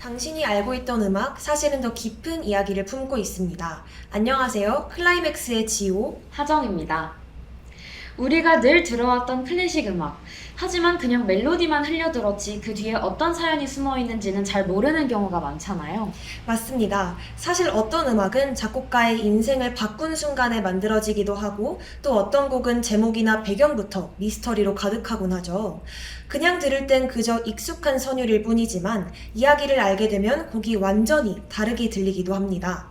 당신이 알고 있던 음악, 사실은 더 깊은 이야기를 품고 있습니다. 안녕하세요. 클라이맥스의 지호. 하정입니다. 우리가 늘 들어왔던 클래식 음악. 하지만 그냥 멜로디만 흘려들었지 그 뒤에 어떤 사연이 숨어 있는지는 잘 모르는 경우가 많잖아요. 맞습니다. 사실 어떤 음악은 작곡가의 인생을 바꾼 순간에 만들어지기도 하고 또 어떤 곡은 제목이나 배경부터 미스터리로 가득하곤 하죠. 그냥 들을 땐 그저 익숙한 선율일 뿐이지만 이야기를 알게 되면 곡이 완전히 다르게 들리기도 합니다.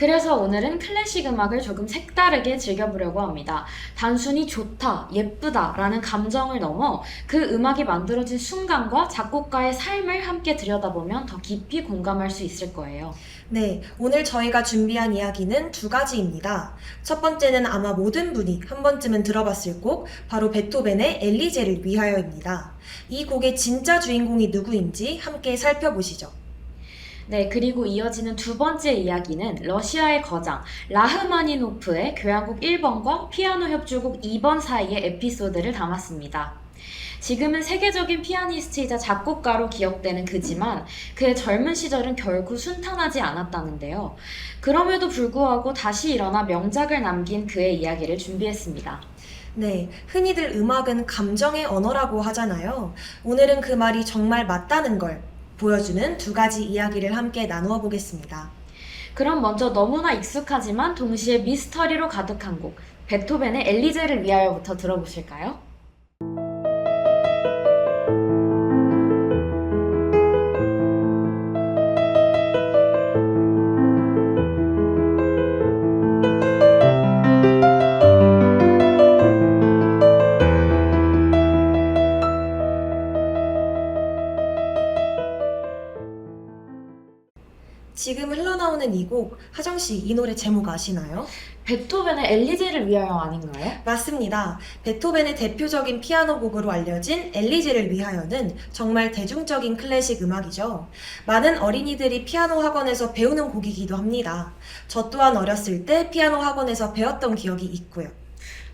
그래서 오늘은 클래식 음악을 조금 색다르게 즐겨보려고 합니다. 단순히 좋다, 예쁘다 라는 감정을 넘어 그 음악이 만들어진 순간과 작곡가의 삶을 함께 들여다보면 더 깊이 공감할 수 있을 거예요. 네, 오늘 저희가 준비한 이야기는 두 가지입니다. 첫 번째는 아마 모든 분이 한 번쯤은 들어봤을 곡, 바로 베토벤의 엘리제를 위하여입니다. 이 곡의 진짜 주인공이 누구인지 함께 살펴보시죠. 네, 그리고 이어지는 두 번째 이야기는 러시아의 거장 라흐마니노프의 교향곡 1번과 피아노 협주곡 2번 사이의 에피소드를 담았습니다. 지금은 세계적인 피아니스트이자 작곡가로 기억되는 그지만 그의 젊은 시절은 결코 순탄하지 않았다는데요. 그럼에도 불구하고 다시 일어나 명작을 남긴 그의 이야기를 준비했습니다. 네, 흔히들 음악은 감정의 언어라고 하잖아요. 오늘은 그 말이 정말 맞다는 걸 보여주는 두 가지 이야기를 함께 나누어 보겠습니다. 그럼 먼저 너무나 익숙하지만 동시에 미스터리로 가득한 곡 베토벤의 엘리제를 위하여부터 들어보실까요? 지금 흘러나오는 이 곡, 하정씨 이 노래 제목 아시나요? 베토벤의 엘리제를 위하여 아닌가요? 맞습니다. 베토벤의 대표적인 피아노 곡으로 알려진 엘리제를 위하여는 정말 대중적인 클래식 음악이죠. 많은 어린이들이 피아노 학원에서 배우는 곡이기도 합니다. 저 또한 어렸을 때 피아노 학원에서 배웠던 기억이 있고요.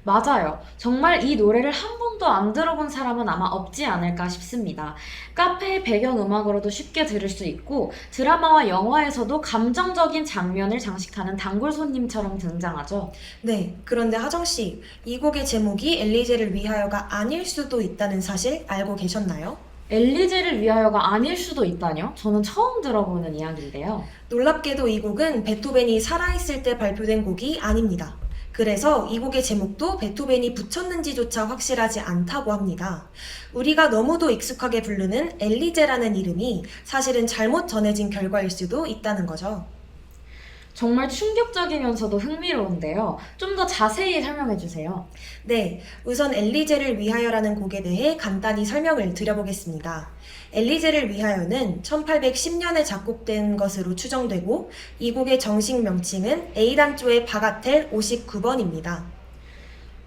맞아요. 정말 이 노래를 한 번도 안 들어본 사람은 아마 없지 않을까 싶습니다. 카페의 배경음악으로도 쉽게 들을 수 있고 드라마와 영화에서도 감정적인 장면을 장식하는 단골 손님처럼 등장하죠. 네, 그런데 하정씨, 이 곡의 제목이 엘리제를 위하여가 아닐 수도 있다는 사실 알고 계셨나요? 엘리제를 위하여가 아닐 수도 있다뇨? 저는 처음 들어보는 이야기인데요. 놀랍게도 이 곡은 베토벤이 살아있을 때 발표된 곡이 아닙니다. 그래서 이 곡의 제목도 베토벤이 붙였는지조차 확실하지 않다고 합니다. 우리가 너무도 익숙하게 부르는 엘리제라는 이름이 사실은 잘못 전해진 결과일 수도 있다는 거죠. 정말 충격적이면서도 흥미로운데요. 좀 더 자세히 설명해 주세요. 네, 우선 엘리제를 위하여라는 곡에 대해 간단히 설명을 드려보겠습니다. 엘리제를 위하여는 1810년에 작곡된 것으로 추정되고 이 곡의 정식 명칭은 A단조의 바가텔 59번입니다.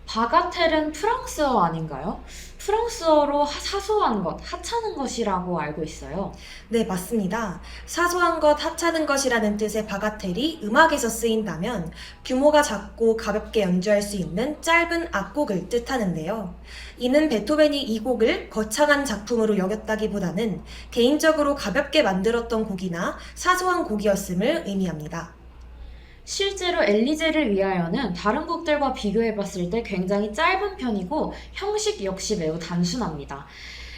바가텔은 프랑스어 아닌가요? 프랑스어로 사소한 것, 하찮은 것이라고 알고 있어요. 네, 맞습니다. 사소한 것, 하찮은 것이라는 뜻의 바가텔이 음악에서 쓰인다면 규모가 작고 가볍게 연주할 수 있는 짧은 악곡을 뜻하는데요. 이는 베토벤이 이 곡을 거창한 작품으로 여겼다기보다는 개인적으로 가볍게 만들었던 곡이나 사소한 곡이었음을 의미합니다. 실제로 엘리제를 위하여는 다른 곡들과 비교해봤을 때 굉장히 짧은 편이고 형식 역시 매우 단순합니다.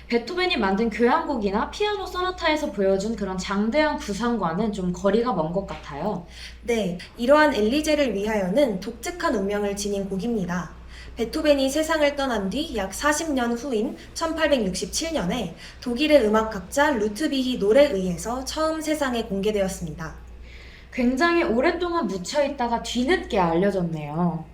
베토벤이 만든 교향곡이나 피아노 소나타에서 보여준 그런 장대한 구성과는 좀 거리가 먼 것 같아요. 네, 이러한 엘리제를 위하여는 독특한 운명을 지닌 곡입니다. 베토벤이 세상을 떠난 뒤 약 40년 후인 1867년에 독일의 음악학자 루트비히 노레에 의해서 처음 세상에 공개되었습니다. 굉장히 오랫동안 묻혀있다가 뒤늦게 알려졌네요.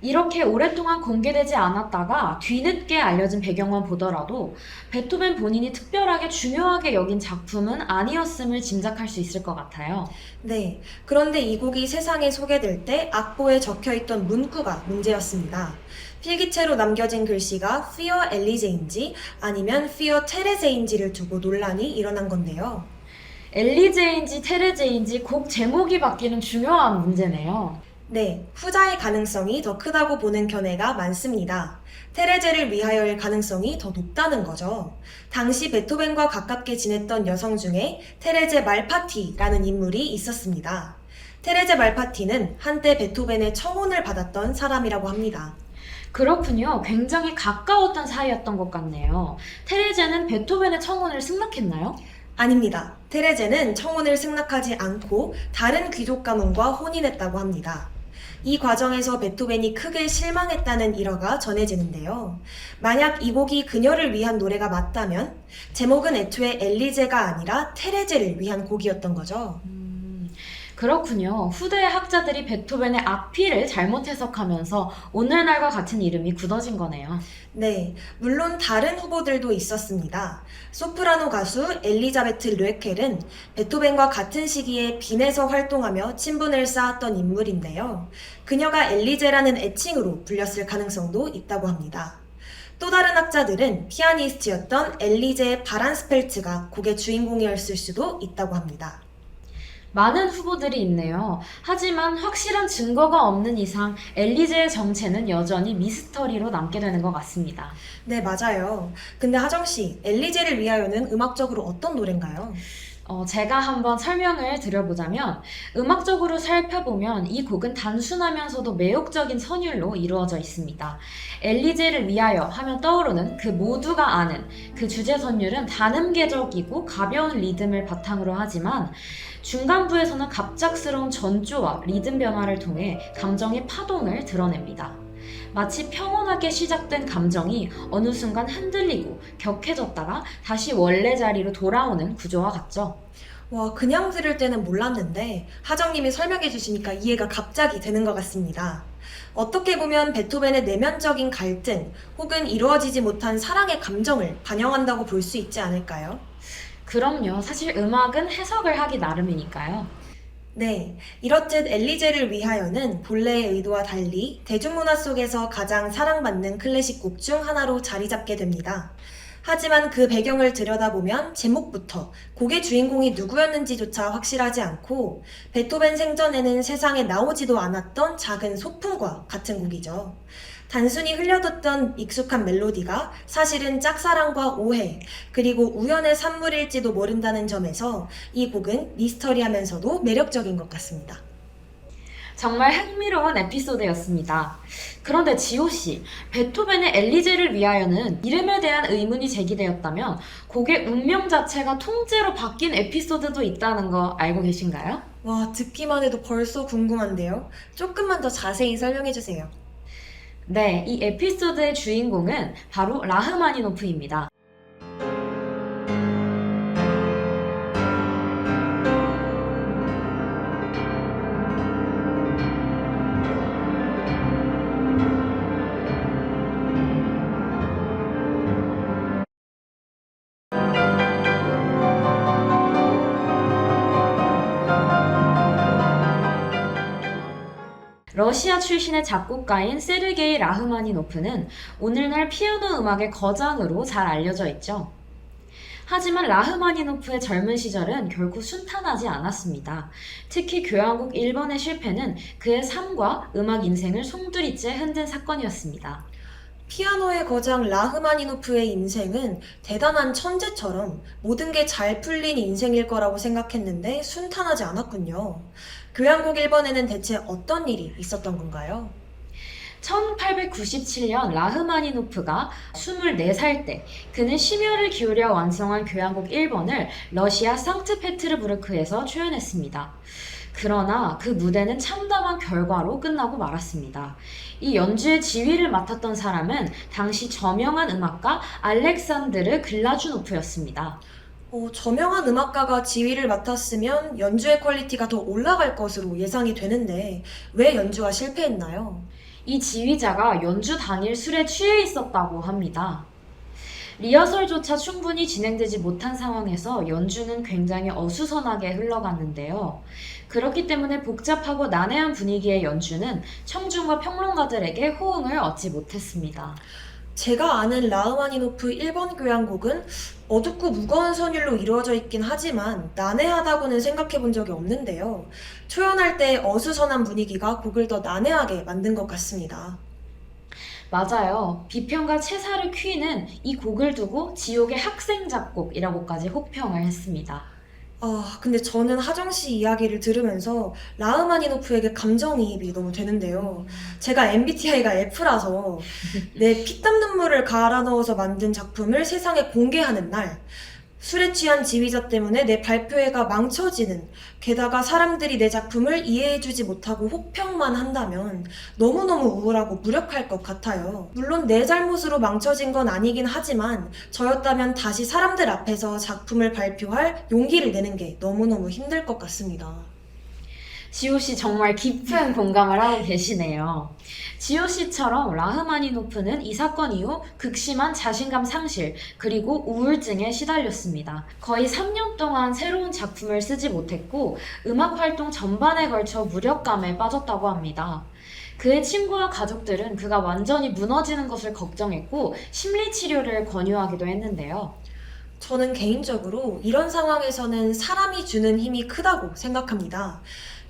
이렇게 오랫동안 공개되지 않았다가 뒤늦게 알려진 배경만 보더라도 베토벤 본인이 특별하게 중요하게 여긴 작품은 아니었음을 짐작할 수 있을 것 같아요. 네, 그런데 이 곡이 세상에 소개될 때 악보에 적혀있던 문구가 문제였습니다. 필기체로 남겨진 글씨가 Fear Elize인지 아니면 Fear Tereze인지를 두고 논란이 일어난 건데요. 엘리제인지 테레제인지 곡 제목이 바뀌는 중요한 문제네요. 네, 후자의 가능성이 더 크다고 보는 견해가 많습니다. 테레제를 위하여일 가능성이 더 높다는 거죠. 당시 베토벤과 가깝게 지냈던 여성 중에 테레제 말파티라는 인물이 있었습니다. 테레제 말파티는 한때 베토벤의 청혼을 받았던 사람이라고 합니다. 그렇군요. 굉장히 가까웠던 사이였던 것 같네요. 테레제는 베토벤의 청혼을 승낙했나요? 아닙니다. 테레제는 청혼을 승낙하지 않고 다른 귀족 가문과 혼인했다고 합니다. 이 과정에서 베토벤이 크게 실망했다는 일화가 전해지는데요. 만약 이 곡이 그녀를 위한 노래가 맞다면 제목은 애초에 엘리제가 아니라 테레제를 위한 곡이었던 거죠. 그렇군요. 후대의 학자들이 베토벤의 악피를 잘못 해석하면서 오늘날과 같은 이름이 굳어진 거네요. 네, 물론 다른 후보들도 있었습니다. 소프라노 가수 엘리자베트 르에켈은 베토벤과 같은 시기에 빈에서 활동하며 친분을 쌓았던 인물인데요. 그녀가 엘리제라는 애칭으로 불렸을 가능성도 있다고 합니다. 또 다른 학자들은 피아니스트였던 엘리제 바란스펠츠가 곡의 주인공이었을 수도 있다고 합니다. 많은 후보들이 있네요. 하지만 확실한 증거가 없는 이상 엘리제의 정체는 여전히 미스터리로 남게 되는 것 같습니다. 네, 맞아요. 근데 하정씨, 엘리제를 위하여는 음악적으로 어떤 노래인가요? 제가 한번 설명을 드려보자면 음악적으로 살펴보면 이 곡은 단순하면서도 매혹적인 선율로 이루어져 있습니다. 엘리제를 위하여 하면 떠오르는 그 모두가 아는 그 주제 선율은 단음계적이고 가벼운 리듬을 바탕으로 하지만 중간부에서는 갑작스러운 전조와 리듬 변화를 통해 감정의 파동을 드러냅니다. 마치 평온하게 시작된 감정이 어느 순간 흔들리고 격해졌다가 다시 원래 자리로 돌아오는 구조와 같죠. 와, 그냥 들을 때는 몰랐는데 하정님이 설명해 주시니까 이해가 갑자기 되는 것 같습니다. 어떻게 보면 베토벤의 내면적인 갈등 혹은 이루어지지 못한 사랑의 감정을 반영한다고 볼 수 있지 않을까요? 그럼요. 사실 음악은 해석을 하기 나름이니까요. 네, 이렇듯 엘리제를 위하여는 본래의 의도와 달리 대중문화 속에서 가장 사랑받는 클래식 곡 중 하나로 자리 잡게 됩니다. 하지만 그 배경을 들여다보면 제목부터 곡의 주인공이 누구였는지조차 확실하지 않고 베토벤 생전에는 세상에 나오지도 않았던 작은 소품과 같은 곡이죠. 단순히 흘려듣던 익숙한 멜로디가 사실은 짝사랑과 오해, 그리고 우연의 산물일지도 모른다는 점에서 이 곡은 미스터리하면서도 매력적인 것 같습니다. 정말 흥미로운 에피소드였습니다. 그런데 지호씨, 베토벤의 엘리제를 위하여는 이름에 대한 의문이 제기되었다면 곡의 운명 자체가 통째로 바뀐 에피소드도 있다는 거 알고 계신가요? 와, 듣기만 해도 벌써 궁금한데요? 조금만 더 자세히 설명해 주세요. 네, 이 에피소드의 주인공은 바로 라흐마니노프입니다. 러시아 출신의 작곡가인 세르게이 라흐마니노프는 오늘날 피아노 음악의 거장으로 잘 알려져 있죠. 하지만 라흐마니노프의 젊은 시절은 결코 순탄하지 않았습니다. 특히 교향곡 1번의 실패는 그의 삶과 음악 인생을 송두리째 흔든 사건이었습니다. 피아노의 거장 라흐마니노프의 인생은 대단한 천재처럼 모든 게 잘 풀린 인생일 거라고 생각했는데 순탄하지 않았군요. 교향곡 1번에는 대체 어떤 일이 있었던 건가요? 1897년 라흐마니노프가 24살 때 그는 심혈을 기울여 완성한 교향곡 1번을 러시아 상트페테르부르크에서 초연했습니다. 그러나 그 무대는 참담한 결과로 끝나고 말았습니다. 이 연주의 지휘를 맡았던 사람은 당시 저명한 음악가 알렉산드르 글라주노프였습니다. 저명한 음악가가 지휘를 맡았으면 연주의 퀄리티가 더 올라갈 것으로 예상이 되는데 왜 연주가 실패했나요? 이 지휘자가 연주 당일 술에 취해 있었다고 합니다. 리허설조차 충분히 진행되지 못한 상황에서 연주는 굉장히 어수선하게 흘러갔는데요. 그렇기 때문에 복잡하고 난해한 분위기의 연주는 청중과 평론가들에게 호응을 얻지 못했습니다. 제가 아는 라흐마니노프 1번 교향곡은 어둡고 무거운 선율로 이루어져 있긴 하지만 난해하다고는 생각해 본 적이 없는데요. 초연할 때 어수선한 분위기가 곡을 더 난해하게 만든 것 같습니다. 맞아요. 비평가 채사르 퀴는 이 곡을 두고 지옥의 학생 작곡이라고까지 혹평을 했습니다. 근데 저는 하정 씨 이야기를 들으면서 라흐마니노프에게 감정이입이 너무 되는데요. 제가 MBTI가 F라서 내 피땀 눈물을 갈아 넣어서 만든 작품을 세상에 공개하는 날, 술에 취한 지휘자 때문에 내 발표회가 망쳐지는, 게다가 사람들이 내 작품을 이해해주지 못하고 혹평만 한다면 너무너무 우울하고 무력할 것 같아요. 물론 내 잘못으로 망쳐진 건 아니긴 하지만 저였다면 다시 사람들 앞에서 작품을 발표할 용기를 내는 게 너무너무 힘들 것 같습니다. 지호 씨 정말 깊은 공감을 하고 계시네요. 지호 씨처럼 라흐마니노프는 이 사건 이후 극심한 자신감 상실 그리고 우울증에 시달렸습니다. 거의 3년 동안 새로운 작품을 쓰지 못했고 음악 활동 전반에 걸쳐 무력감에 빠졌다고 합니다. 그의 친구와 가족들은 그가 완전히 무너지는 것을 걱정했고 심리치료를 권유하기도 했는데요. 저는 개인적으로 이런 상황에서는 사람이 주는 힘이 크다고 생각합니다.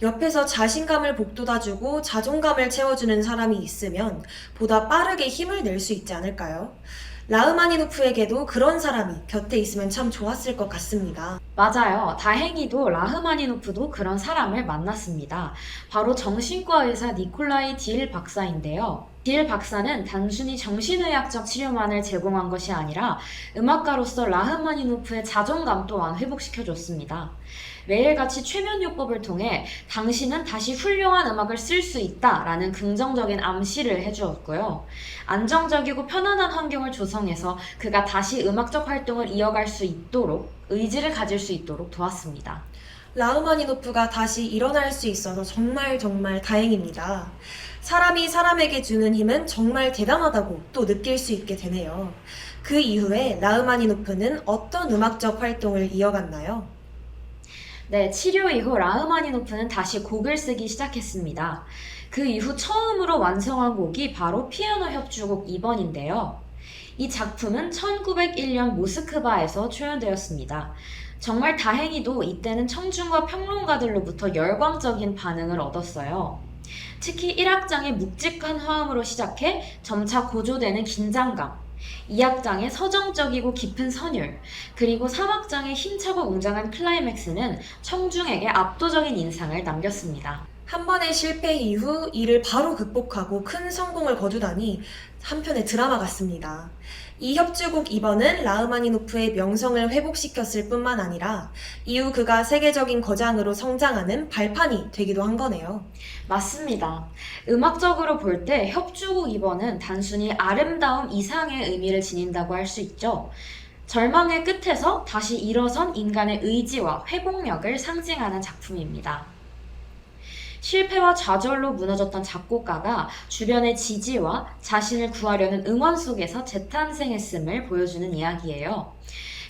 옆에서 자신감을 북돋아주고 자존감을 채워주는 사람이 있으면 보다 빠르게 힘을 낼 수 있지 않을까요? 라흐마니노프에게도 그런 사람이 곁에 있으면 참 좋았을 것 같습니다. 맞아요. 다행히도 라흐마니노프도 그런 사람을 만났습니다. 바로 정신과 의사 니콜라이 딜 박사인데요. 딜 박사는 단순히 정신의학적 치료만을 제공한 것이 아니라 음악가로서 라흐마니노프의 자존감 또한 회복시켜줬습니다. 매일같이 최면요법을 통해 당신은 다시 훌륭한 음악을 쓸 수 있다라는 긍정적인 암시를 해주었고요. 안정적이고 편안한 환경을 조성해서 그가 다시 음악적 활동을 이어갈 수 있도록 의지를 가질 수 있도록 도왔습니다. 라흐마니노프가 다시 일어날 수 있어서 정말 다행입니다. 사람이 사람에게 주는 힘은 정말 대단하다고 또 느낄 수 있게 되네요. 그 이후에 라흐마니노프는 어떤 음악적 활동을 이어갔나요? 네, 치료 이후 라흐마니노프는 다시 곡을 쓰기 시작했습니다. 그 이후 처음으로 완성한 곡이 바로 피아노 협주곡 2번인데요. 이 작품은 1901년 모스크바에서 초연되었습니다. 정말 다행히도 이때는 청중과 평론가들로부터 열광적인 반응을 얻었어요. 특히 1악장의 묵직한 화음으로 시작해 점차 고조되는 긴장감, 2악장의 서정적이고 깊은 선율, 그리고 3악장의 힘차고 웅장한 클라이맥스는 청중에게 압도적인 인상을 남겼습니다. 한 번의 실패 이후 이를 바로 극복하고 큰 성공을 거두다니 한편의 드라마 같습니다. 이 협주곡 2번은 라흐마니노프의 명성을 회복시켰을 뿐만 아니라 이후 그가 세계적인 거장으로 성장하는 발판이 되기도 한 거네요. 맞습니다. 음악적으로 볼 때 협주곡 2번은 단순히 아름다움 이상의 의미를 지닌다고 할 수 있죠. 절망의 끝에서 다시 일어선 인간의 의지와 회복력을 상징하는 작품입니다. 실패와 좌절로 무너졌던 작곡가가 주변의 지지와 자신을 구하려는 응원 속에서 재탄생했음을 보여주는 이야기예요.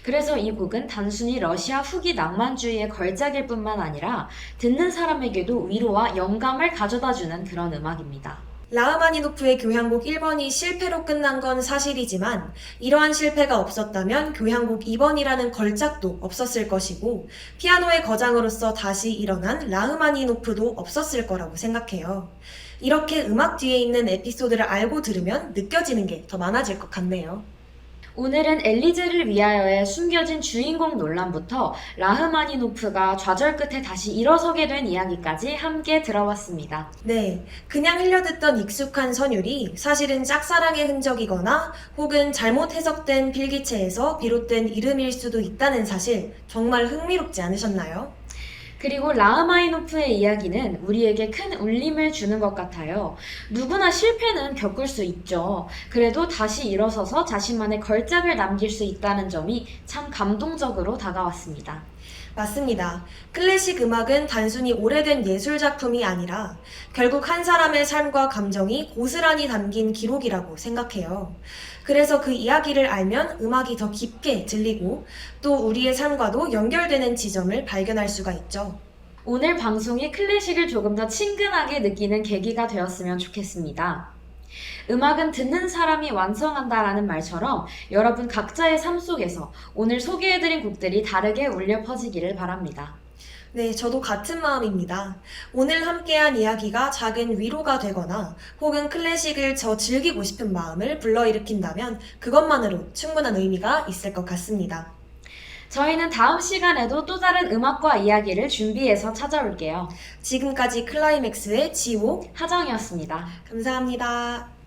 그래서 이 곡은 단순히 러시아 후기 낭만주의의 걸작일 뿐만 아니라 듣는 사람에게도 위로와 영감을 가져다주는 그런 음악입니다. 라흐마니노프의 교향곡 1번이 실패로 끝난 건 사실이지만 이러한 실패가 없었다면 교향곡 2번이라는 걸작도 없었을 것이고 피아노의 거장으로서 다시 일어난 라흐마니노프도 없었을 거라고 생각해요. 이렇게 음악 뒤에 있는 에피소드를 알고 들으면 느껴지는 게 더 많아질 것 같네요. 오늘은 엘리제를 위하여의 숨겨진 주인공 논란부터 라흐마니노프가 좌절 끝에 다시 일어서게 된 이야기까지 함께 들어봤습니다. 네, 그냥 흘려듣던 익숙한 선율이 사실은 짝사랑의 흔적이거나 혹은 잘못 해석된 필기체에서 비롯된 이름일 수도 있다는 사실 정말 흥미롭지 않으셨나요? 그리고 라흐마니노프의 이야기는 우리에게 큰 울림을 주는 것 같아요. 누구나 실패는 겪을 수 있죠. 그래도 다시 일어서서 자신만의 걸작을 남길 수 있다는 점이 참 감동적으로 다가왔습니다. 맞습니다. 클래식 음악은 단순히 오래된 예술 작품이 아니라 결국 한 사람의 삶과 감정이 고스란히 담긴 기록이라고 생각해요. 그래서 그 이야기를 알면 음악이 더 깊게 들리고 또 우리의 삶과도 연결되는 지점을 발견할 수가 있죠. 오늘 방송이 클래식을 조금 더 친근하게 느끼는 계기가 되었으면 좋겠습니다. 음악은 듣는 사람이 완성한다라는 말처럼 여러분 각자의 삶 속에서 오늘 소개해드린 곡들이 다르게 울려 퍼지기를 바랍니다. 네, 저도 같은 마음입니다. 오늘 함께한 이야기가 작은 위로가 되거나 혹은 클래식을 더 즐기고 싶은 마음을 불러일으킨다면 그것만으로 충분한 의미가 있을 것 같습니다. 저희는 다음 시간에도 또 다른 음악과 이야기를 준비해서 찾아올게요. 지금까지 클라이맥스의 지호 하정이었습니다. 감사합니다.